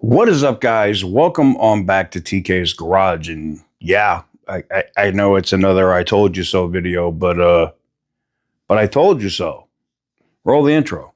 What is up, guys? Welcome on back to TK's Garage. And yeah, I know it's another I told you so video, but I told you so. Roll the intro.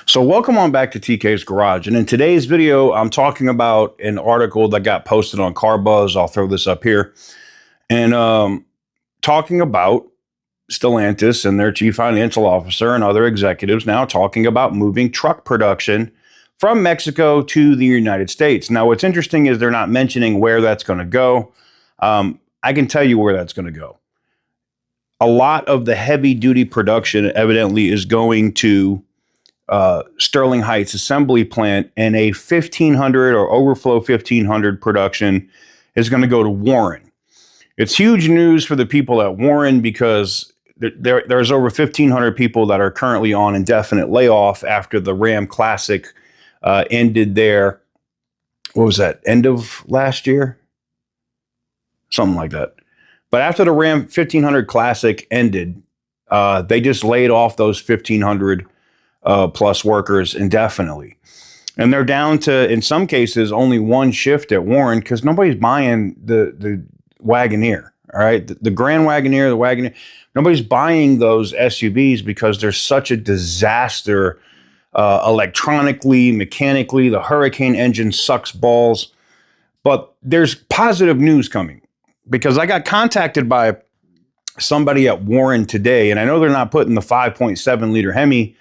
So welcome on back to TK's Garage. And in today's video, I'm talking about an article that got posted on Car Buzz. I'll throw this up here. And talking about Stellantis and their chief financial officer and other executives now talking about moving truck production from Mexico to the United States. Now, what's interesting is they're not mentioning where that's going to go. I can tell you where that's going to go. A lot of the heavy duty production evidently is going to Sterling Heights assembly plant, and a 1500 or overflow 1500 production is going to go to Warren. It's huge news for the people at Warren because there's over 1500 people that are currently on indefinite layoff after the Ram Classic ended there. What was that? End of last year? Something like that. But after the Ram 1500 Classic ended, they just laid off those 1500 plus workers indefinitely. And they're down to, in some cases, only one shift at Warren because nobody's buying the Wagoneer, all right? The Grand Wagoneer, the Wagoneer, nobody's buying those SUVs because they're such a disaster electronically, mechanically. The Hurricane engine sucks balls. But there's positive news coming because I got contacted by somebody at Warren today, and I know they're not putting the 5.7 liter Hemi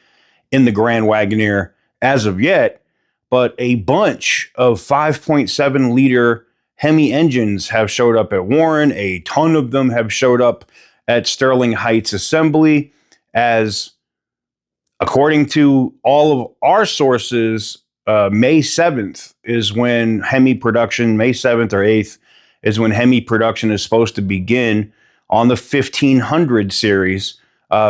in the Grand Wagoneer as of yet, but a bunch of 5.7 liter Hemi engines have showed up at Warren. A ton of them have showed up at Sterling Heights Assembly, as according to all of our sources, May 7th is when Hemi production, May 7th or 8th is when Hemi production is supposed to begin on the 1500 series.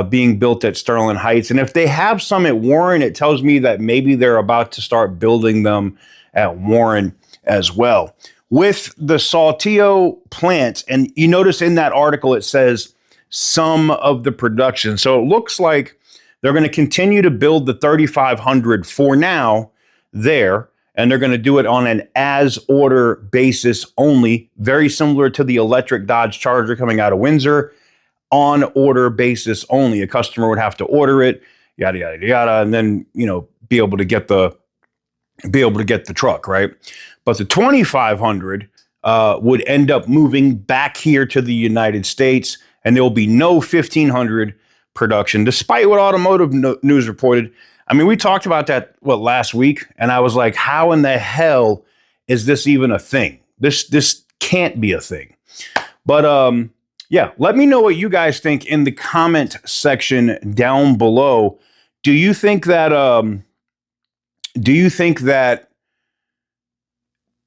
Being built at Sterling Heights. And if they have some at Warren, it tells me that maybe they're about to start building them at Warren as well. With the Saltillo plant, and you notice in that article it says some of the production. So it looks like they're going to continue to build the 3500 for now there, and they're going to do it on an as-order basis only, very similar to the electric Dodge Charger coming out of Windsor. On order basis only. A customer would have to order it, yada yada yada, and then be able to get the truck, right? But the 2500 would end up moving back here to the United States, and there will be no 1500 production, despite what Automotive News reported. I mean, we talked about that last week, and I was like, how in the hell is this even a thing? This can't be a thing. But yeah, let me know what you guys think in the comment section down below. Do you think that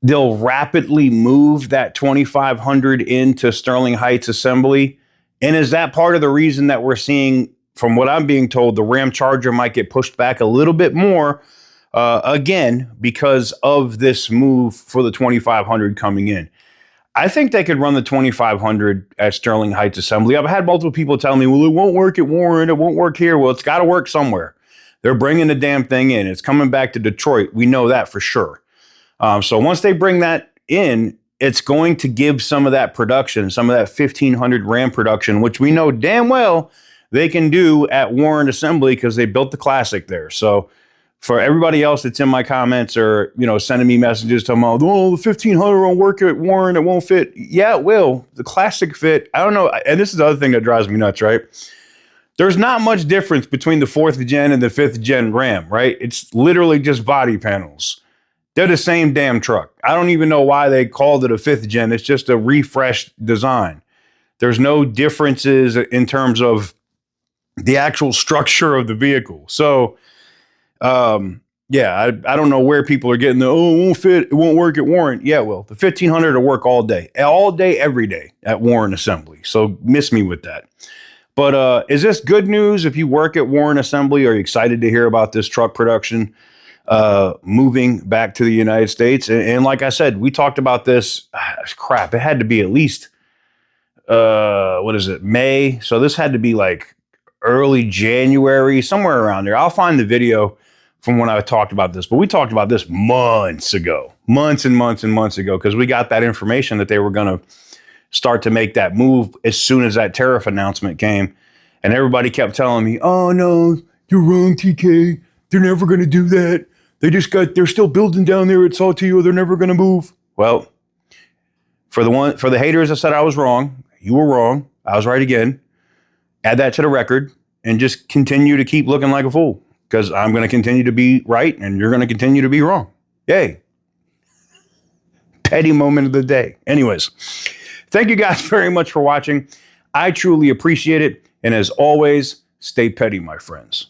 they'll rapidly move that 2500 into Sterling Heights Assembly? And is that part of the reason that we're seeing, from what I'm being told, the Ram Charger might get pushed back a little bit more again because of this move for the 2500 coming in? I think they could run the 2500 at Sterling Heights Assembly. I've had multiple people tell me, well, it won't work at Warren. It won't work here. Well, it's got to work somewhere. They're bringing the damn thing in. It's coming back to Detroit. We know that for sure. So once they bring that in, it's going to give some of that production, some of that 1500 Ram production, which we know damn well they can do at Warren Assembly because they built the Classic there. So for everybody else that's in my comments or, sending me messages talking about, oh, the 1500 won't work at Warren, it won't fit. Yeah, it will. The Classic fit. I don't know. And this is the other thing that drives me nuts, right? There's not much difference between the 4th gen and the 5th gen Ram, right? It's literally just body panels. They're the same damn truck. I don't even know why they called it a 5th gen. It's just a refreshed design. There's no differences in terms of the actual structure of the vehicle. So, yeah, I don't know where people are getting the, oh, it won't fit, it won't work at Warren. Yeah, well, the 1500 will work all day, every day at Warren Assembly. So miss me with that. But is this good news if you work at Warren Assembly? Are you excited to hear about this truck production moving back to the United States? And like I said, we talked about this. Crap, it had to be at least, what is it, May? So this had to be like early January, somewhere around there. I'll find the video from when I talked about this. But we talked about this months ago, months and months and months ago, because we got that information that they were going to start to make that move as soon as that tariff announcement came. And everybody kept telling me, oh, no, you're wrong, TK. They're never going to do that. They're still building down there at Saltillo. They're never going to move. Well, for the haters that said I was wrong, you were wrong. I was right again. Add that to the record and just continue to keep looking like a fool, because I'm going to continue to be right and you're going to continue to be wrong. Yay. Petty moment of the day. Anyways, thank you guys very much for watching. I truly appreciate it. And as always, stay petty, my friends.